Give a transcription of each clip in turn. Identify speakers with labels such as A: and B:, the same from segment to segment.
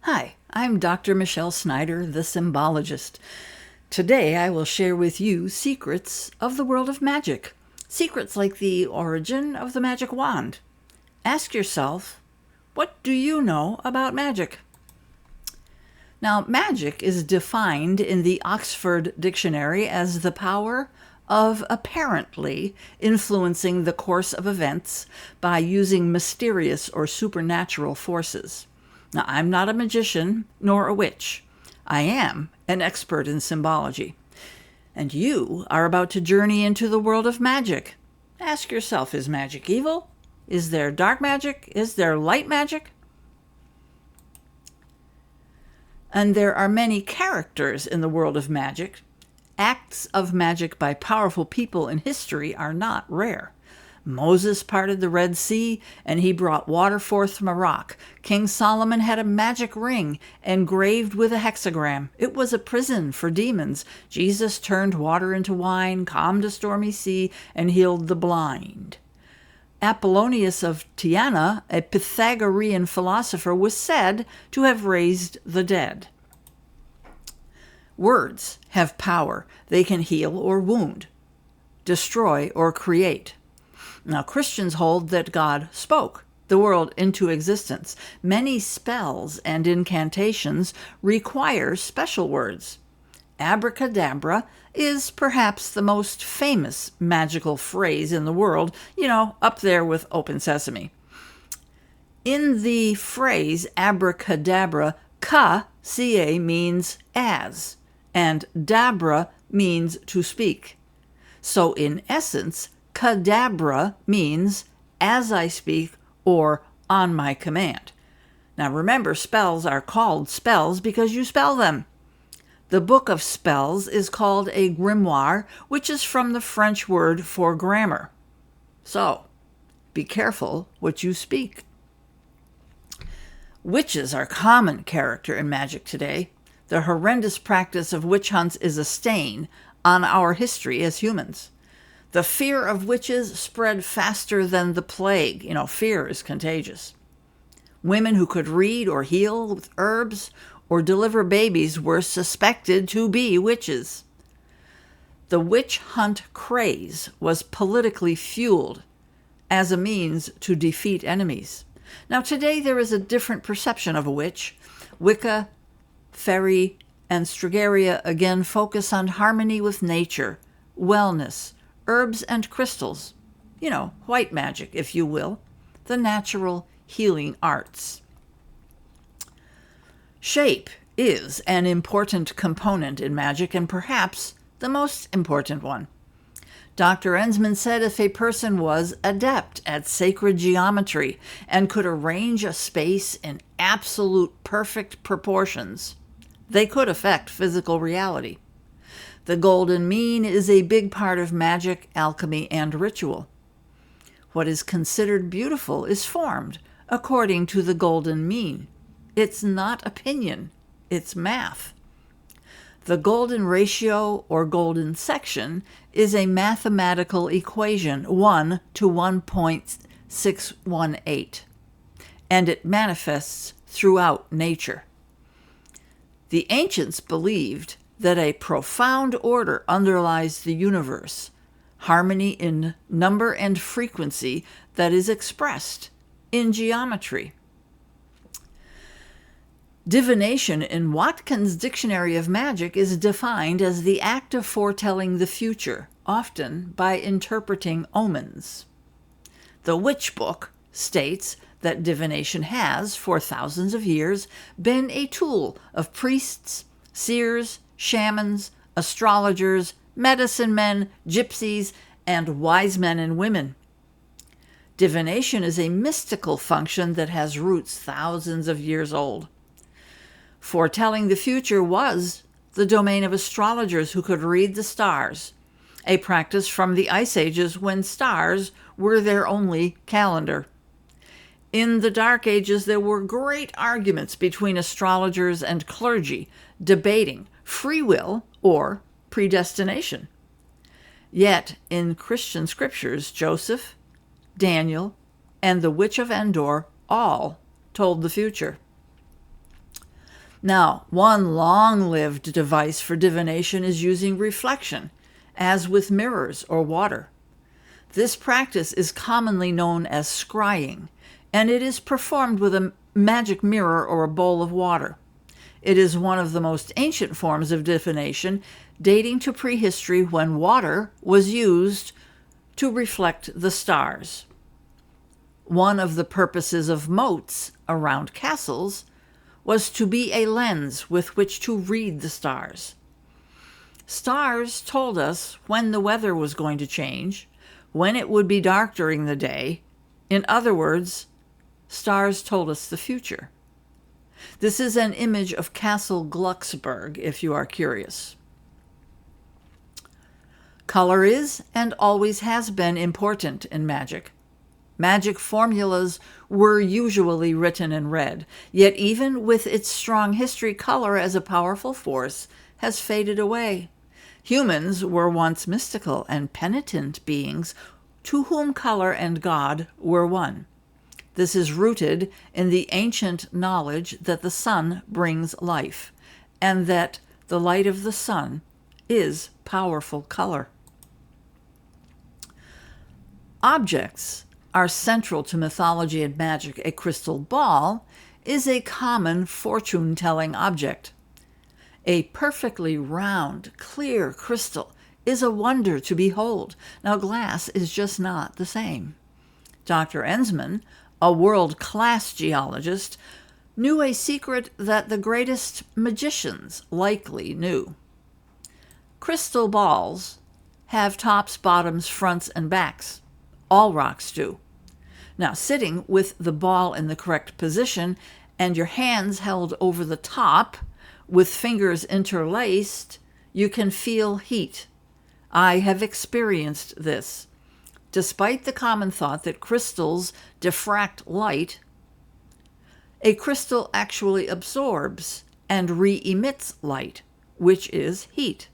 A: Hi, I'm Dr. Michelle Snyder, the Symbologist. Today I will share with you secrets of the world of magic. Secrets like the origin of the magic wand. Ask yourself, what do you know about magic? Now, magic is defined in the Oxford Dictionary as the power of apparently influencing the course of events by using mysterious or supernatural forces. Now, I'm not a magician nor a witch. I am an expert in symbology. And you are about to journey into the world of magic. Ask yourself, is magic evil? Is there dark magic? Is there light magic? And there are many characters in the world of magic. Acts of magic by powerful people in history are not rare. Moses parted the Red Sea, and he brought water forth from a rock. King Solomon had a magic ring engraved with a hexagram. It was a prison for demons. Jesus turned water into wine, calmed a stormy sea, and healed the blind. Apollonius of Tyana, a Pythagorean philosopher, was said to have raised the dead. Words have power. They can heal or wound, destroy or create. Now, Christians hold that God spoke the world into existence. Many spells and incantations require special words. Abracadabra is perhaps the most famous magical phrase in the world, up there with open sesame. In the phrase abracadabra, ca means as, and dabra means to speak. So in essence, cadabra means as I speak or on my command. Now remember, spells are called spells because you spell them. The book of spells is called a grimoire, which is from the French word for grammar. So, be careful what you speak. Witches are a common character in magic today. The horrendous practice of witch hunts is a stain on our history as humans. The fear of witches spread faster than the plague. Fear is contagious. Women who could read or heal with herbs or deliver babies were suspected to be witches. The witch hunt craze was politically fueled as a means to defeat enemies. Now, today there is a different perception of a witch. Wicca, Fairy, and Stagecraft again focus on harmony with nature, wellness, herbs and crystals. White magic, if you will, the natural healing arts. Shape is an important component in magic, and perhaps the most important one. Dr. Ensman said if a person was adept at sacred geometry and could arrange a space in absolute perfect proportions, they could affect physical reality. The golden mean is a big part of magic, alchemy, and ritual. What is considered beautiful is formed according to the golden mean. It's not opinion, it's math. The golden ratio or golden section is a mathematical equation, 1 to 1.618, and it manifests throughout nature. The ancients believed that a profound order underlies the universe, harmony in number and frequency that is expressed in geometry. Divination in Watkins' Dictionary of Magic is defined as the act of foretelling the future, often by interpreting omens. The Witch Book states that divination has, for thousands of years, been a tool of priests, seers, shamans, astrologers, medicine men, gypsies, and wise men and women. Divination is a mystical function that has roots thousands of years old. Foretelling the future was the domain of astrologers who could read the stars, a practice from the Ice Ages when stars were their only calendar. In the Dark Ages, there were great arguments between astrologers and clergy, debating free will or predestination. Yet, in Christian scriptures, Joseph, Daniel, and the Witch of Endor all told the future. Now, one long-lived device for divination is using reflection, as with mirrors or water. This practice is commonly known as scrying, and it is performed with a magic mirror or a bowl of water. It is one of the most ancient forms of divination, dating to prehistory when water was used to reflect the stars. One of the purposes of moats around castles was to be a lens with which to read the stars. Stars told us when the weather was going to change, when it would be dark during the day. In other words, stars told us the future. This is an image of Castle Glucksburg, if you are curious. Color is and always has been important in magic. Magic formulas were usually written in red, yet even with its strong history, color as a powerful force has faded away. Humans were once mystical and penitent beings to whom color and God were one. This is rooted in the ancient knowledge that the sun brings life, and that the light of the sun is powerful color. Objects are central to mythology and magic. A crystal ball is a common fortune-telling object. A perfectly round, clear crystal is a wonder to behold. Now, glass is just not the same. Dr. Ensman, a world-class geologist, knew a secret that the greatest magicians likely knew. Crystal balls have tops, bottoms, fronts, and backs. All rocks do. Now, sitting with the ball in the correct position and your hands held over the top with fingers interlaced, you can feel heat. I have experienced this. Despite the common thought that crystals diffract light, a crystal actually absorbs and re-emits light, which is heat.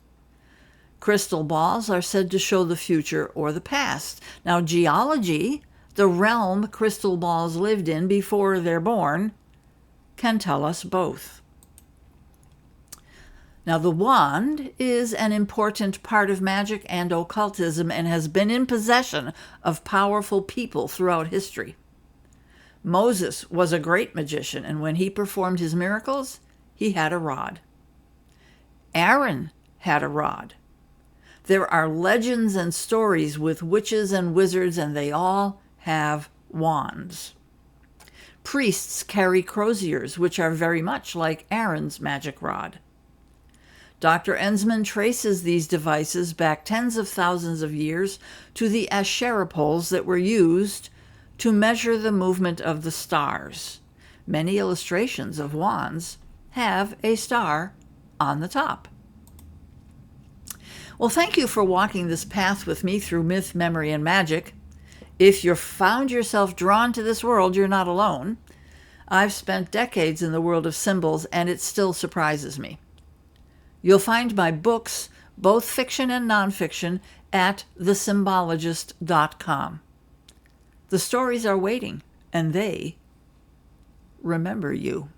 A: Crystal balls are said to show the future or the past. Now, geology, the realm crystal balls lived in before they're born, can tell us both. Now, the wand is an important part of magic and occultism and has been in possession of powerful people throughout history. Moses was a great magician, and when he performed his miracles, he had a rod. Aaron had a rod. There are legends and stories with witches and wizards, and they all have wands. Priests carry croziers, which are very much like Aaron's magic rod. Dr. Ensman traces these devices back tens of thousands of years to the Asherah poles that were used to measure the movement of the stars. Many illustrations of wands have a star on the top. Well, thank you for walking this path with me through myth, memory, and magic. If you found yourself drawn to this world, you're not alone. I've spent decades in the world of symbols, and it still surprises me. You'll find my books, both fiction and nonfiction, at thesymbologist.com. The stories are waiting, and they remember you.